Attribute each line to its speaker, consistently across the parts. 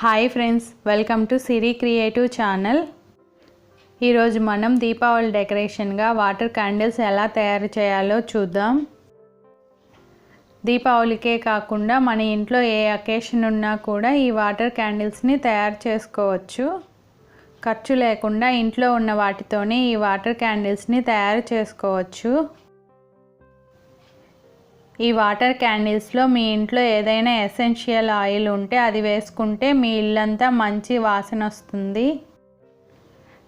Speaker 1: Hi friends, welcome to Siri creative channel. ఈరోజు మనం Deepavali డెకరేషన్గా water candles ఎలా తయారు చేయాలో చూద్దాం. దీపావళికే కాకుండా మన ఇంట్లో ఏ అకేషన్ ఉన్నా కూడా ఈ వాటర్ క్యాండిల్స్ని తయారు చేసుకోవచ్చు. ఖర్చు లేకుండా ఇంట్లో ఉన్న వాటితోనే ఈ వాటర్ క్యాండిల్స్ని తయారు చేసుకోవచ్చు. ఈ వాటర్ క్యాండిల్స్లో మీ ఇంట్లో ఏదైనా ఎసెన్షియల్ ఆయిల్ ఉంటే అది వేసుకుంటే మీ ఇల్లంతా మంచి వాసన వస్తుంది.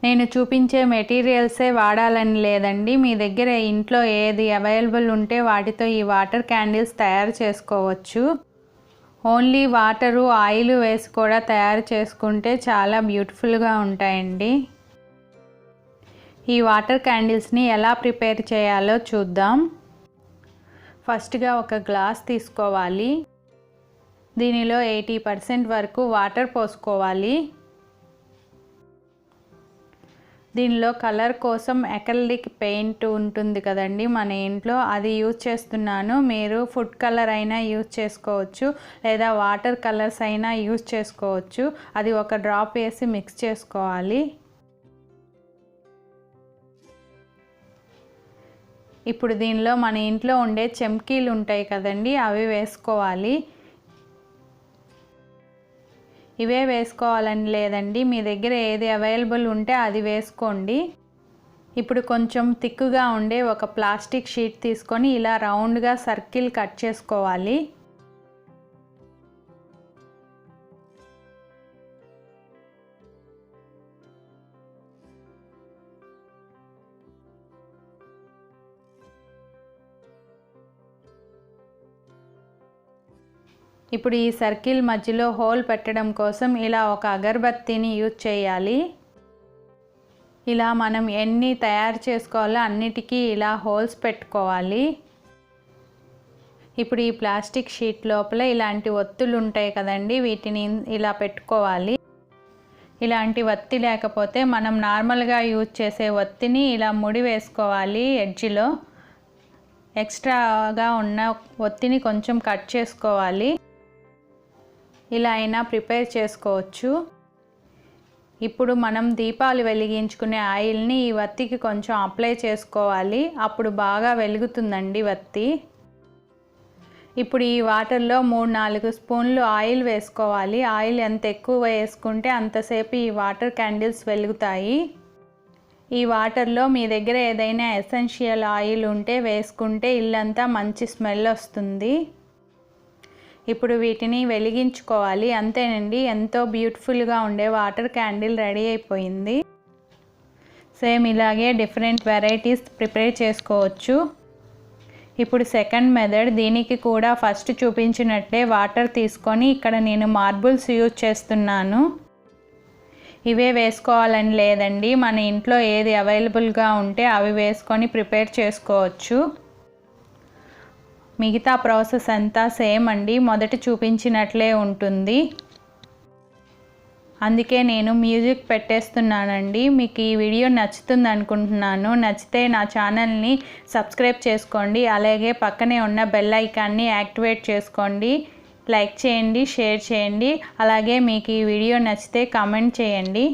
Speaker 1: నేను చూపించే మెటీరియల్సే వాడాలని లేదండి, మీ దగ్గర ఇంట్లో ఏది అవైలబుల్ ఉంటే వాటితో ఈ వాటర్ క్యాండిల్స్ తయారు చేసుకోవచ్చు. ఓన్లీ వాటరు ఆయిల్ వేసి కూడా తయారు చేసుకుంటే చాలా బ్యూటిఫుల్గా ఉంటాయండి. ఈ వాటర్ క్యాండిల్స్ని ఎలా ప్రిపేర్ చేయాలో చూద్దాం. ఫస్ట్గా ఒక గ్లాస్ తీసుకోవాలి. దీనిలో 80% వరకు వాటర్ పోసుకోవాలి. దీనిలో కలర్ కోసం అక్రిలిక్ పెయింట్ ఉంటుంది కదండి మన ఇంట్లో, అది యూజ్ చేస్తున్నాను. మీరు ఫుడ్ కలర్ అయినా యూజ్ చేసుకోవచ్చు, లేదా వాటర్ కలర్స్ అయినా యూజ్ చేసుకోవచ్చు. అది ఒక డ్రాప్ వేసి మిక్స్ చేసుకోవాలి. ఇప్పుడు దీనిలో మన ఇంట్లో ఉండే చెమ్కీలు ఉంటాయి కదండి, అవి వేసుకోవాలి. ఇవే వేసుకోవాలని లేదండి, మీ దగ్గర ఏది అవైలబుల్ ఉంటే అది వేసుకోండి. ఇప్పుడు కొంచెం థిక్గా ఉండే ఒక ప్లాస్టిక్ షీట్ తీసుకొని ఇలా రౌండ్గా సర్కిల్ కట్ చేసుకోవాలి. ఇప్పుడు ఈ సర్కిల్ మధ్యలో హోల్ పెట్టడం కోసం ఇలా ఒక అగరబత్తిని యూజ్ చేయాలి. ఇలా మనం ఎన్ని తయారు చేసుకోవాలో అన్నిటికీ ఇలా హోల్స్ పెట్టుకోవాలి. ఇప్పుడు ఈ ప్లాస్టిక్ షీట్ లోపల ఇలాంటి ఒత్తులు ఉంటాయి కదండి, వీటిని ఇలా పెట్టుకోవాలి. ఇలాంటి ఒత్తి లేకపోతే మనం నార్మల్గా యూజ్ చేసే ఒత్తిని ఇలా ముడి వేసుకోవాలి. ఎడ్జ్లో ఎక్స్ట్రాగా ఉన్న ఒత్తిని కొంచెం కట్ చేసుకోవాలి. ఇలా అయినా ప్రిపేర్ చేసుకోవచ్చు. ఇప్పుడు మనం దీపాలు వెలిగించుకునే ఆయిల్ని ఈ వత్తికి కొంచెం అప్లై చేసుకోవాలి, అప్పుడు బాగా వెలుగుతుందండి వత్తి. ఇప్పుడు ఈ వాటర్లో 3-4 స్పూన్లు ఆయిల్ వేసుకోవాలి. ఆయిల్ ఎంత ఎక్కువ వేసుకుంటే అంతసేపు ఈ వాటర్ క్యాండిల్స్ వెలుగుతాయి. ఈ వాటర్లో మీ దగ్గర ఏదైనా ఎసెన్షియల్ ఆయిల్ ఉంటే వేసుకుంటే ఇల్లంతా మంచి స్మెల్ వస్తుంది. ఇప్పుడు వీటిని వెలిగించుకోవాలి. అంతేనండి, ఎంతో బ్యూటిఫుల్గా ఉండే వాటర్ క్యాండిల్ రెడీ అయిపోయింది. సేమ్ ఇలాగే డిఫరెంట్ వెరైటీస్ ప్రిపేర్ చేసుకోవచ్చు. ఇప్పుడు సెకండ్ మెథడ్, దీనికి కూడా ఫస్ట్ చూపించినట్లే వాటర్ తీసుకొని ఇక్కడ నేను మార్బుల్స్ యూజ్ చేస్తున్నాను. ఇవే వేసుకోవాలని లేదండి, మన ఇంట్లో ఏది అవైలబుల్గా ఉంటే అవి వేసుకొని ప్రిపేర్ చేసుకోవచ్చు. మిగతా ప్రాసెస్ అంతా సేమ్ అండి, మొదట చూపించినట్లే ఉంటుంది. అందుకే నేను మ్యూజిక్ పెట్టేస్తున్నానండి. మీకు ఈ వీడియో నచ్చుతుంది అనుకుంటున్నాను. నచ్చితే నా ఛానల్ని సబ్స్క్రైబ్ చేసుకోండి, అలాగే పక్కనే ఉన్న బెల్ ఐకాన్ని యాక్టివేట్ చేసుకోండి. లైక్ చేయండి, షేర్ చేయండి, అలాగే మీకు ఈ వీడియో నచ్చితే కామెంట్ చేయండి.